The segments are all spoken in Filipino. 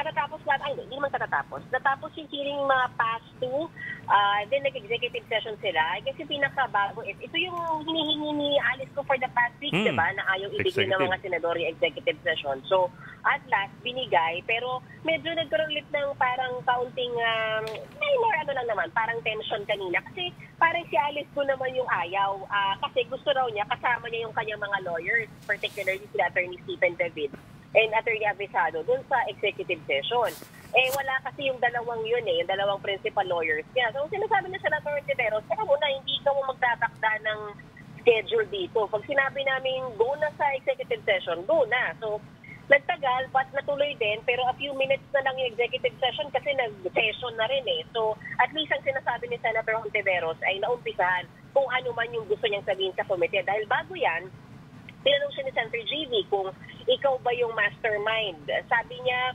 katatapos lahat, ay hindi naman katatapos. Natapos yung hearing mga past two, then nag-executive session sila. Kasi pinakabago, ito yung hinihingi ni Alice ko for the past week, diba, na ayaw ibigay ng mga senador yung executive session. So, at last, binigay, pero medyo nagkaroon ulit ng parang kaunting, minor ano lang naman, parang tension kanina. Kasi parang si Alice ko naman yung ayaw. Kasi gusto raw niya, kasama niya yung kanyang mga lawyers, particularly sila Attorney Stephen David and Attorney Abisado dun sa executive session. Wala kasi yung dalawang yun yung dalawang principal lawyers niya. So, sinasabi na siya na Attorney Tiveros, saka muna, hindi ka mo magtatakda ng schedule dito. Pag sinabi namin, go na sa executive session, go na. So, nagtagal, but natuloy din, pero a few minutes na lang yung executive session kasi nag-session na rin So, at least ang sinasabi ni Senator Hontiveros ay naumpisahan kung ano man yung gusto niyang sabihin sa komite. Dahil bago yan, tinanong siya ni Senator JV kung ikaw ba yung mastermind. Sabi niya,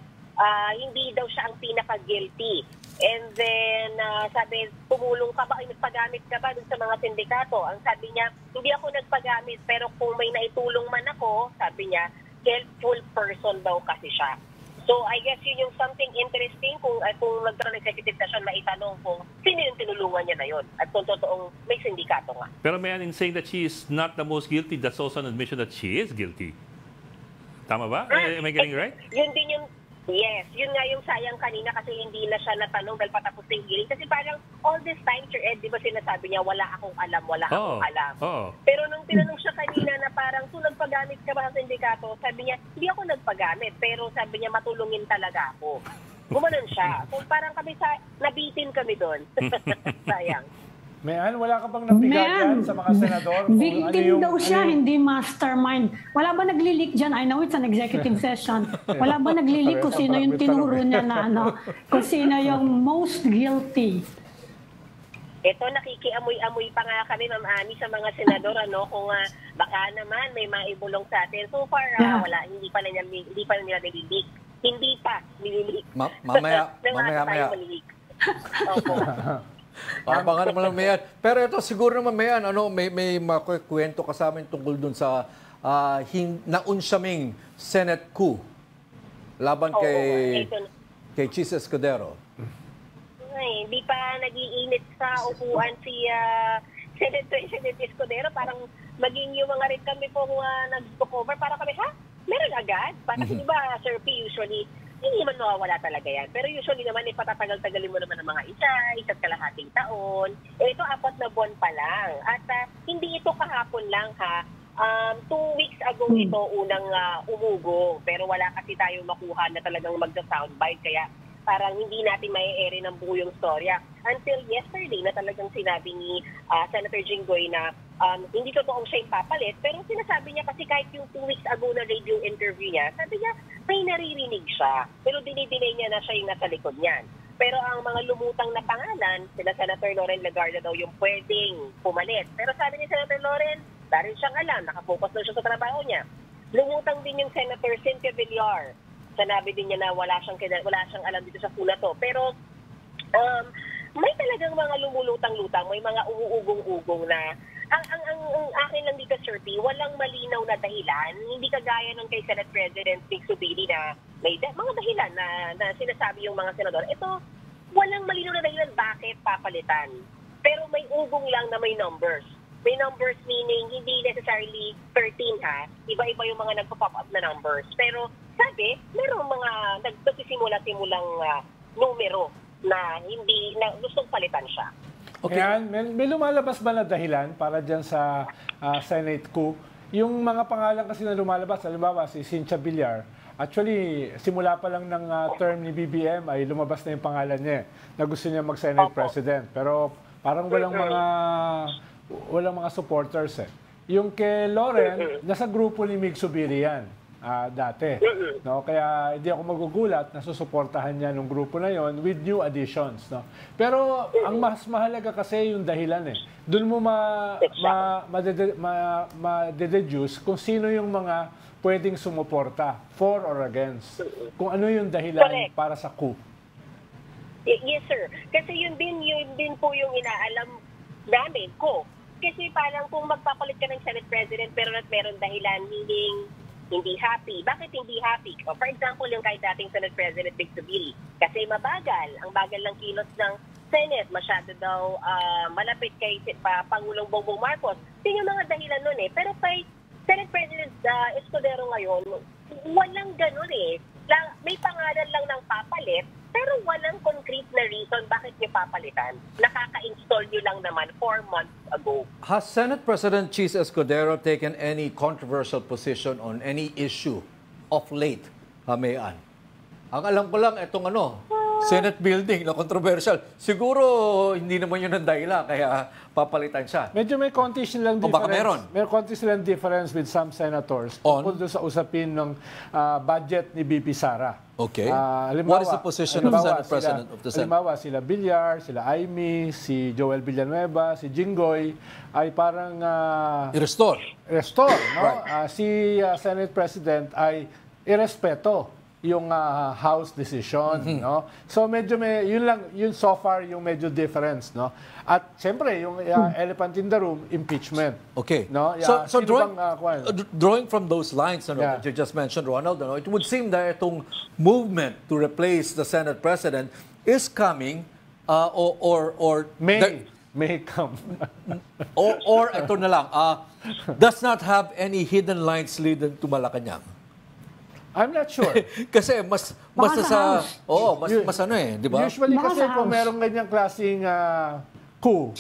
hindi daw siya ang pinaka-guilty. And then, sabi, tumulong ka ba, nagpagamit ka ba dun sa mga sindikato? Ang sabi niya, hindi ako nagpagamit, pero kung may naitulong man ako, sabi niya, helpful person daw kasi siya. So, I guess yun yung something interesting kung nagkaroon ng executive session, maitanong kung sino yung tinulungan niya na yun at kung totoong may sindikato nga. Pero may in saying that she is not the most guilty, that's also an admission that she is guilty. Tama ba? Am I getting right? Yun din yung, yes, yun nga yung sayang kanina kasi hindi na siya natanong dahil patapos ng hearing. Kasi parang all this time, Sir Ed, di ba sinasabi niya, wala akong alam. Pero nung tinanong siya kanina na parang, so nagpagamit ka ba sa sindikato? Sabi niya, hindi ako nagpagamit. Pero sabi niya, matulungin talaga ako. Gumanon siya. So parang kami nabitin kami doon. Sayang. Mayan, wala ka bang nabigat sa mga senador? Victim daw siya, hindi mastermind. Wala ba nagli-leak dyan? I know it's an executive session. Wala ba nagli-leak kung sino yung tinuro niya na kung sino yung most guilty? Ito, nakikiamoy-amoy pa nga kami, Ma'am Ami, sa mga senador, kung baka naman may maibulong sa atin. So far, wala, hindi pa nila nililik. Hindi pa nililik. Mamaya. Opo. Abangan naman Mayan. Pero ito, siguro naman Mayan, may makukwento ka sa amin tungkol dun sa naunsyaming Senate coup laban kay Chis Escudero. Hindi pa nag-iinit sa upuan si Senate President Escudero. Parang maging yung mga rin kami pong nag-cover. Parang kami, meron agad? Parang di ba, Sir P, usually, hindi naman mawawala talaga yan. Pero usually naman, patatagal-tagalin mo naman ng mga isa't kalahating taon. Ito, 4 na buwan pa lang. At hindi ito kahapon lang, 2 weeks ago ito unang umugo. Pero wala kasi tayong makuha na talagang magsa-soundbite. Kaya parang hindi natin mai-ere ng buo yung storya. Until yesterday na talagang sinabi ni Senator Jinggoy na hindi totoong siya yung papalit, pero sinasabi niya kasi kahit yung 2 weeks ago na radio interview niya, sabi niya may naririnig siya, pero dinidinay niya na siya yung nasa likod niyan. Pero ang mga lumutang na pangalan, sila Senator Loren Legarda daw yung pwedeng pumalit. Pero sabi ni Senator Loren, dahil siyang alam, nakafocus na siya sa trabaho niya. Lumutang din yung Senator Cynthia Villar. Sanabi din niya na wala siyang alam dito sa pula to. Pero may talagang mga lumulutang-lutang, may mga umuugong-ugong na ang akin lang dito, Sir P, walang malinaw na dahilan. Hindi kagaya ng kay Senate President Vic Subiri na may mga dahilan na sinasabi yung mga senador. Ito, walang malinaw na dahilan bakit papalitan. Pero may ugong lang na may numbers. May numbers meaning hindi necessarily 13 Iba-iba yung mga nagpo-pop up na numbers. Pero sabi, merong mga nagsisimula-simulang numero na hindi na gustong palitan siya. Okay. Ayan, may lumalabas ba na dahilan para dyan sa Senate coup? Yung mga pangalan kasi na lumalabas, halimbawa si Cynthia Villar, actually, simula pa lang ng term ni BBM ay lumabas na yung pangalan niya na gusto niya mag-Senate President. Pero parang walang mga supporters Yung kay Loren, nasa grupo ni Mig Subiri yan dati. No? Kaya hindi ako magugulat na susuportahan niya ng grupo na yon with new additions. No? Pero ang mas mahalaga kasi yung dahilan Doon mo ma-deduce kung sino yung mga pwedeng sumuporta, for or against. Kung ano yung dahilan para sa coup. Yes, sir. Kasi yun din po yung inaalam namin ko. Kasi parang kung magpapalit ka ng Senate President pero meron dahilan, meaning hindi happy. Bakit hindi happy? O, for example, yung kahit dating Senate President Vic Zubiri. Kasi mabagal. Ang bagal ng kilos ng Senate. Masyado daw malapit kay Pangulong Bongbong Marcos. Yun yung mga dahilan nun eh. Pero kay Senate President Escudero ngayon, walang ganun eh. May pangalan lang ng papalit, pero walang concrete na reason bakit niyo papalitan. Nakaka-install niyo lang naman 4 months ago. Has Senate President Cheese Escudero taken any controversial position on any issue of late, Mayan? Ang alam ko lang, itong Senate building na controversial. Siguro hindi naman yun ang dahilan, kaya papalitan siya. Medyo may konti silang O baka meron. May konti silang difference with some senators tungkol doon sa usapin ng budget ni BP Sara. Okay. What is the position of Senate President of the Senate? Halimbawa, sila Villar, sila Aimee, si Joel Villanueva, si Jinggoy, ay parang I-restore. restore, no? Right. Si Senate President ay irespeto yung House decision, no? So medyo yun so far yung medyo difference, no? At siyempre yung elephant in the room, impeachment. Okay. No? So drawing from those lines that you just mentioned, Ronald, it would seem that itong movement to replace the Senate President is coming or may come. or ito na lang, does not have any hidden lines leading to Malacanang. I'm not sure. Kasi mas di ba? Usually kasi kung merong ganyang klaseng coup,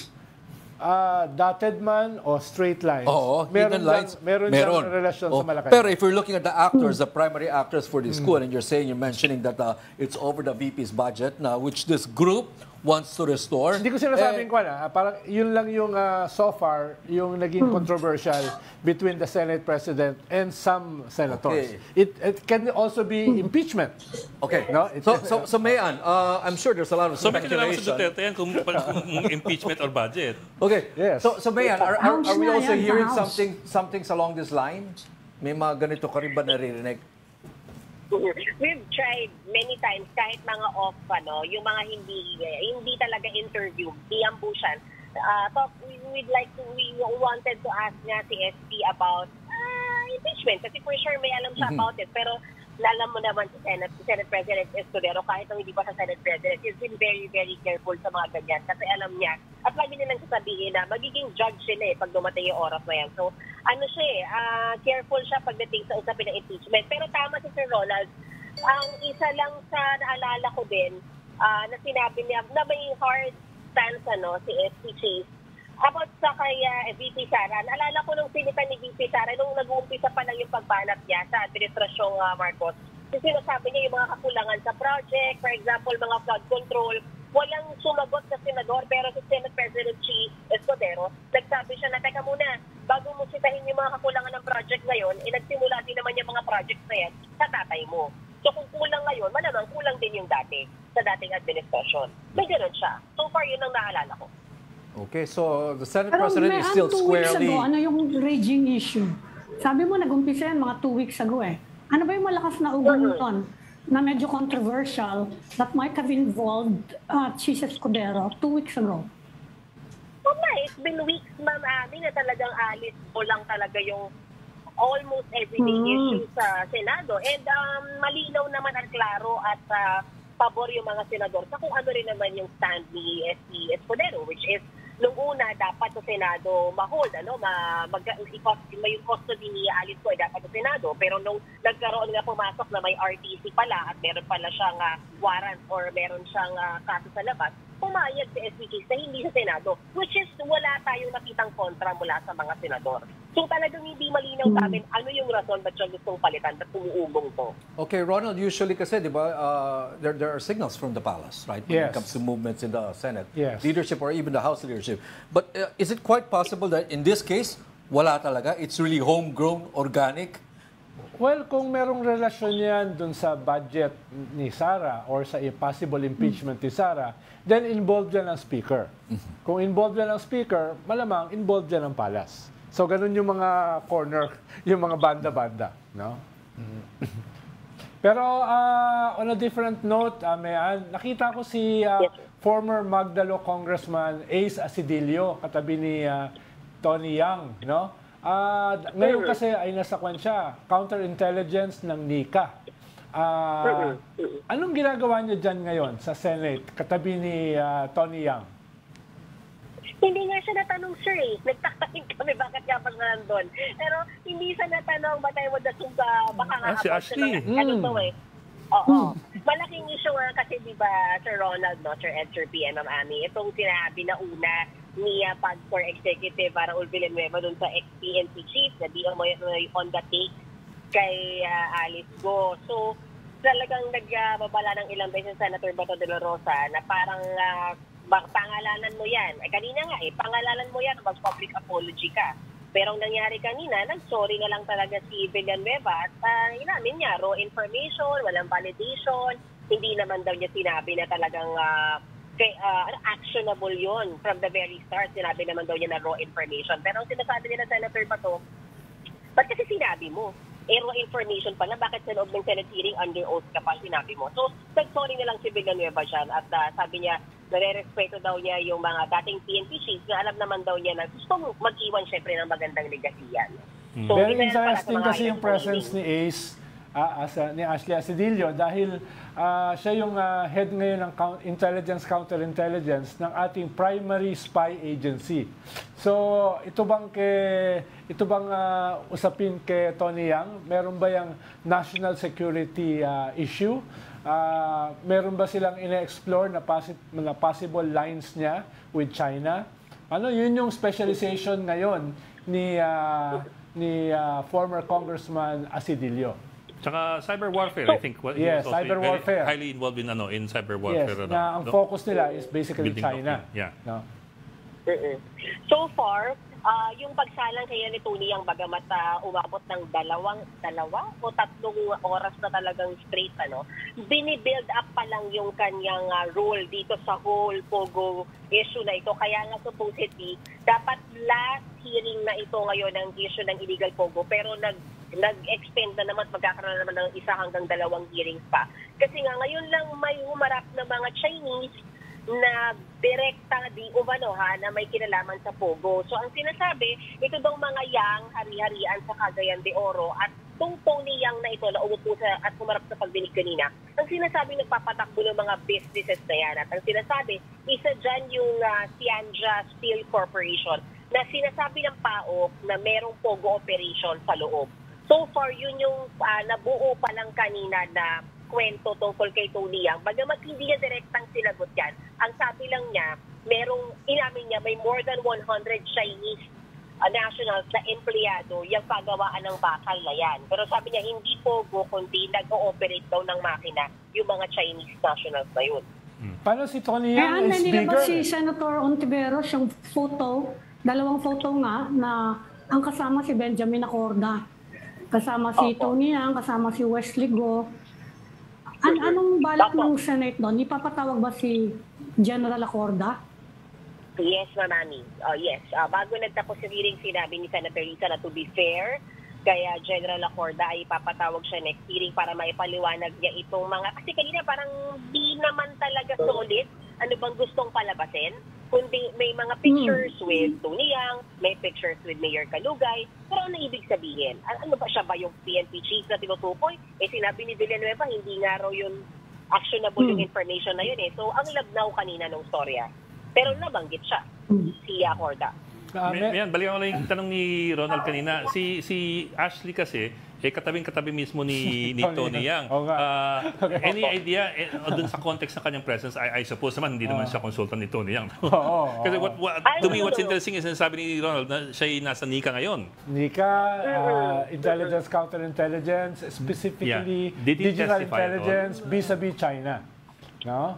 dotted man o straight lines. Hidden lines. Meron relasyon sa Malacanang. Pero if you're looking at the actors, the primary actors for this coup, and you're mentioning that it's over the VP's budget now, which this group wants to restore. Hindi ko sinasabing parang yun lang yung so far, yung naging controversial between the Senate President and some senators. Okay. It can also be impeachment. Okay. No? So Mayan, I'm sure there's a lot of So may kinalaman speculation. sa Duterte yan kung impeachment or budget. Okay. Yes. So Mayan, are we also hearing something along this line? May mga ganito ka rin ba naririnig? We've tried many times kahit mga off yung mga hindi talaga interview, i-ambushan. We wanted to ask nga si SP about impeachment kasi for sure may alam siya about it, pero alam mo naman si Senate President Escudero, kahit hindi pa sa Senate President, he's been very, very careful sa mga ganyan kasi alam niya at lagi nilang sasabihin na magiging judge sila pag dumating yung oras na yan. So careful siya pagdating sa usapin ng impeachment. Pero tama si Sir Ronald, ang isa lang sa naalala ko din na sinabi niya na may hard stance si SP Chase about sa kay VP Sara. Naalala ko nung sinitan ni VP Sara nung nag-uumpisa pa lang yung pagbanat niya sa administrasyong Marcos. Kasi sinasabi niya yung mga kakulangan sa project, for example, mga flood control, walang sumagot sa senador, pero si Senate President Cheese Escudero, nagsabi siya na, teka muna, bago mo sitahin yung mga kakulangan ng project ngayon, nagsimula din naman yung mga projects na yan sa tatay mo. So kung kulang ngayon, malamang kulang din yung dati, sa dating administrasyon. May ganun siya. So far, yun ang naalala ko. Okay, so the Senate President is still squarely... Ago, ano yung raging issue? Sabi mo, nag-umpisa yan mga 2 weeks ago Ano ba yung malakas na ugunton na medyo controversial that might have involved Cheese Escudero 2 weeks ago? It's been weeks, Ma'am Abby, na talagang alis o lang talaga yung almost everyday issue sa Senado. And malinaw naman at klaro at pabor yung mga senador sa kung ano rin naman yung stand ni SP Escudero, which is nung una dapat sa Senado ma-hold, may custody ni Alice Go dapat sa Senado, pero nung nagkaroon nga pumasok na may RTC pala at meron pala siyang warrant or meron siyang kaso sa labas, pumayag si SPG na hindi sa Senado, which is wala tayong nakitang kontra mula sa mga senador. So talagang hindi malinaw sa amin ano yung rason ba't siya gustong palitan at umuubong to. Okay, Ronald, usually kasi, di ba, there are signals from the palace, right? When it comes to movements in the Senate, leadership or even the House leadership. But is it quite possible that in this case, wala talaga? It's really homegrown, organic? Well, kung merong relasyon yan dun sa budget ni Sara or sa possible impeachment ni Sara, then involved yan ang speaker. Kung involved yan ang speaker, malamang involved yan ang palace. So, ganun yung mga corner, yung mga banda-banda. No? Pero on a different note, nakita ko si former Magdalo Congressman Ace Asidilio, katabi ni Tony Yang, no? Ngayon kasi ay nasa kwan siya, counterintelligence ng NICA. Anong ginagawa niya dyan ngayon sa Senate, katabi ni Tony Yang? Hindi nga siya natanong, sir, eh. Nagtakain kami bakit nga pa nga nandun. Pero hindi siya natanong, batay mo dasong baka nga si Ashley. Ano to eh. Oo. Malaking issue nga kasi, di ba, Sir Ronald, no, Sir Ed, Sir PM, Ma'am Ami, itong sinabi na una ni PAGCOR Executive Raul Villanueva dun sa ex-PNP chief na di on the take kay Alice Go. So, talagang nagbabala ng ilang beses Senator Bato de la Rosa na parang pangalanan mo yan. Kanina nga pangalanan mo yan, mag-public apology ka. Pero ang nangyari kanina, nag-sorry na lang talaga si Villanueva at inamin niya, raw information, walang validation, hindi naman daw niya sinabi na talagang actionable yon from the very start. Sinabi naman daw niya na raw information. Pero ang sinasabi nila Senator Bato, ba't kasi sinabi mo? Raw information pala, bakit sa loob ng Senate hearing under oath ka pa sinabi mo? So, nag-sorry na lang si Villanueva dyan at sabi niya, nare-respeto daw niya yung mga dating PNP chiefs na alam naman daw niya na gusto mag-iwan syempre ng magandang legasiyan. So, very interesting kasi yung presence ni Ace, ni Ashley Acidillo dahil siya yung head ngayon ng counterintelligence ng ating primary spy agency. So ito bang usapin kay Tony Yang, meron ba yung national security issue? Meron ba silang ine-explore na possible lines niya with China? Yun yung specialization ngayon ni former Congressman Acidillo. Tsaka cyber warfare, I think. Yes, cyber warfare. Highly involved in cyber warfare. Yes, na ang focus nila is basically China. Yeah. No? So far, yung pagsalang kaya ni Tony Yang bagamat umabot ng dalawa o 3 oras na talagang straight, binibuild up pa lang yung kanyang role dito sa whole Pogo issue na ito. Kaya nga supposedly, dapat last hearing na ito ngayon ng issue ng illegal Pogo, pero nag-extend na naman, magkakaroon na naman ng 1 hanggang 2 hearings pa. Kasi nga ngayon lang may humarap na mga Chinese na direkta na may kinalaman sa Pogo. So ang sinasabi, ito daw mga Yang, hari-harian sa Cagayan de Oro at itong Tony Yang na ito na umupo at humarap sa pagdinig kanina, ang sinasabi nagpapatakbo ng mga businesses na yan. At ang sinasabi, isa dyan yung Sianja Steel Corporation na sinasabi ng PAOK na merong Pogo operation sa loob. So far, yun yung nabuo pa lang kanina na kwento tungkol kay Tony Yang. Bagamat hindi niya direktang sinagot yan, ang sabi lang niya, inamin niya may more than 100 Chinese nationals na empleyado yung pagawaan ng bakal na yan. Pero sabi niya, hindi Pogo, kundi nag-ooperate daw ng makina yung mga Chinese nationals na yun. Paano si Tony Yang is bigger? Si Senator Ontiveros yung photo, 2 photo nga, na ang kasama si Benjamin Acorda. Kasama si Tony Yang, kasama si Wesley Go. Anong balak ng Senate doon? Ipapatawag ba si General Acorda? Yes, Mami. Yes. Bago nagtapos yung hearing, sinabi ni Senator Risa na to be fair, kaya General Acorda ay ipapatawag siya next hearing para maipaliwanag niya itong mga... Kasi kanina parang di naman talaga solid ano bang gustong palabasin. Kundi may mga pictures with Tony Yang, may pictures with Mayor Calugay. Pero ano ibig sabihin? Ano ba siya ba yung PNP chief na tinutukoy? Sinabi ni Villanueva, hindi nga raw yun actionable yung information na yun . So, ang labnaw kanina ng storya. Pero nabanggit siya, si Acorda. Yan, balikan ko lang yung tanong ni Ronald kanina. Si Ashley kasi, katabing-katabi mismo ni Tony Yang. Any idea dun sa context ng kanyang presence? I suppose naman, hindi naman siya consultant ni Tony Yang. Kasi to me, what's interesting is sabi ni Ronald na siya nasa NICA ngayon. NICA, Intelligence, Counterintelligence, specifically Digital Intelligence, vis-a-vis China. No?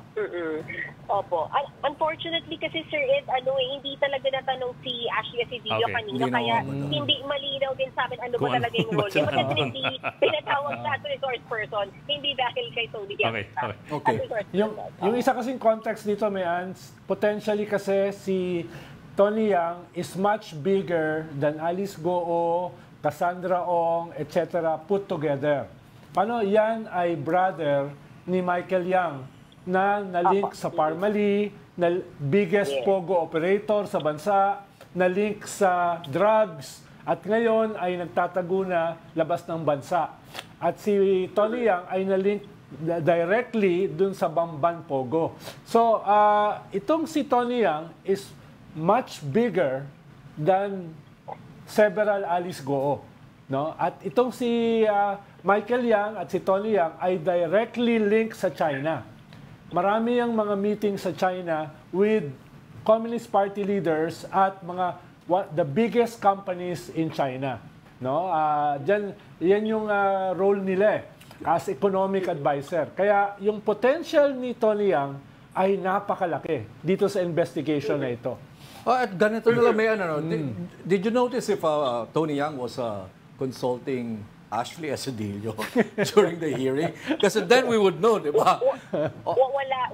Opo. Unfortunately kasi Sir Ed, hindi talaga natanong si Ashley Acidillo kanina, kaya hindi malinaw din sa amin ano ba talaga yung role niya. Kasi hindi pinatawag sa resource person, hindi dahil kay Tony Yang. Okay. Yung isa kasing context dito, potentially kasi si Tony Yang is much bigger than Alice Goo, Cassandra Ong, etc. put together. Paano yan ay brother ni Michael Yang na nalink sa Parmali, na biggest Pogo operator sa bansa, na link sa drugs, At ngayon ay nagtatago na labas ng bansa. At si Tony Yang ay nalink directly dun sa Bamban Pogo. So, itong si Tony Yang is much bigger than several Alice Goo. No? At itong si Michael Yang at si Tony Yang ay directly linked sa China. Marami ang mga meetings sa China with Communist Party leaders at the biggest companies in China. No? Yan yung role nila as economic advisor. Kaya yung potential ni Tony Yang ay napakalaki dito sa investigation na ito. At ganito na lang, may did you notice if Tony Yang was consulting Ashley Asadillo during the hearing? Kasi then we would know, di ba?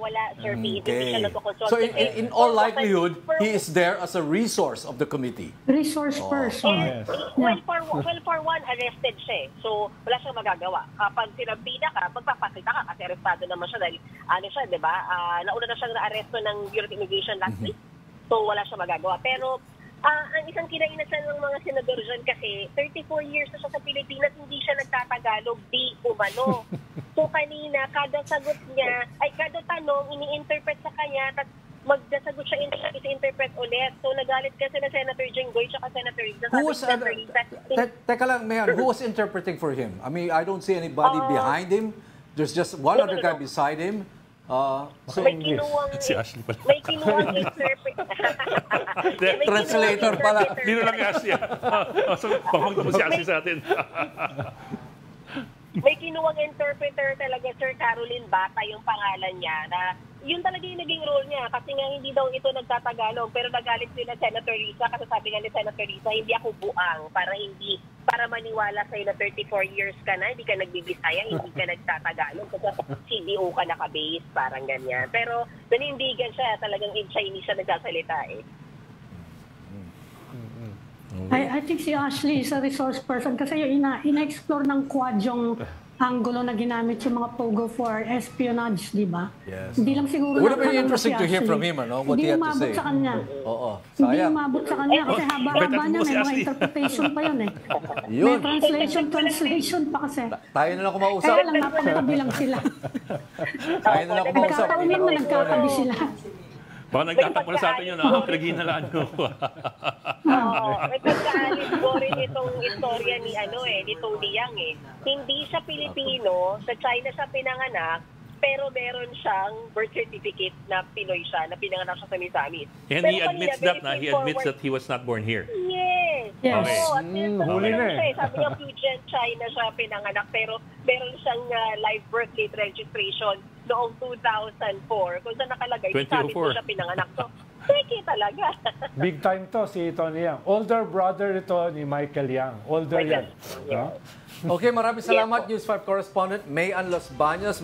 Wala, Sir P. Hindi siya nagko-consult. So in all likelihood, he is there as a resource of the committee. Resource person. And, well, for one, arrested siya. So, wala siyang magagawa. Kapag sinampina ka, magpapakita ka kasi arestado naman siya dahil, di ba? Nauna na siyang na-aresto ng Bureau of Immigration last week. So, wala siyang magagawa. Pero, ang isang kinainasan ng mga senador dyan kasi 34 years na siya sa Pilipinas, hindi siya nagtatagalog, di umano. So kanina, kada sagot niya, kada tanong, ini-interpret sa kanya, at magdasagot siya, interpret ulit. So nagalit kasi na Senator Jinggoy at Senator Risa. Teka lang, Mayor, who was interpreting for him? I mean, I don't see anybody behind him. There's just one other guy beside him. So may kinuwang interpreter. Translator pala. Dino lang yung Asya. So, pamagdamo si Asya sa atin. May kinuwang interpreter talaga, Sir Caroline Bata, yung pangalan niya, na yun talaga yung naging role niya. Kasi nga hindi daw ito nagtatagalog. Pero nagalit sila Senator Risa kasi sabi nga ni Senator Risa, hindi ako buang para maniwala sa'yo na 34 years ka na, hindi ka nagbibisaya, hindi ka nagtatagalog. Kasi CDO ka naka-base, parang ganyan. Pero nanindigan siya, talagang in Chinese siya nagsasalita eh. I think si Ashley is a resource person kasi yung ina-explore ng Quad yung angulo na ginamit yung mga Pogo for espionage, di ba? Yes. Hindi lang siguro would have been interesting to hear from him, what he had to say. Hindi umabot sa kanya. Oo. Hindi umabot sa kanya kasi haba-haba niya, may mga interpretation pa yun eh. May translation pa kasi. Tayo na lang kumausap. Kaya lang napakatabi lang sila. Tayo na lang kumausap. Nagkakaunin na nagkatabi sila. Baka nagtatampo na sa atin yun, pinag-inalaan nyo. Oo. May pagkaalis ko rin itong istorya ni Tony Yang eh. Hindi siya Pilipino, sa China siya pinanganak, pero meron siyang birth certificate na Pinoy siya, na pinanganak siya sa Misamis. And he admits that he admits that he was not born here. Yes. Okay. Huli na eh. Sabi niya, Fujian, China siya pinanganak, pero meron siyang live birth date registration noong 2004. Kung saan nakalagay, sabi ko siya pinanganak. So, teki talaga. Big time to si Tony Yang. Older brother ito ni Michael Yang. Older yan. No? Okay, maraming salamat, News 5 correspondent Mayan Las Bañas.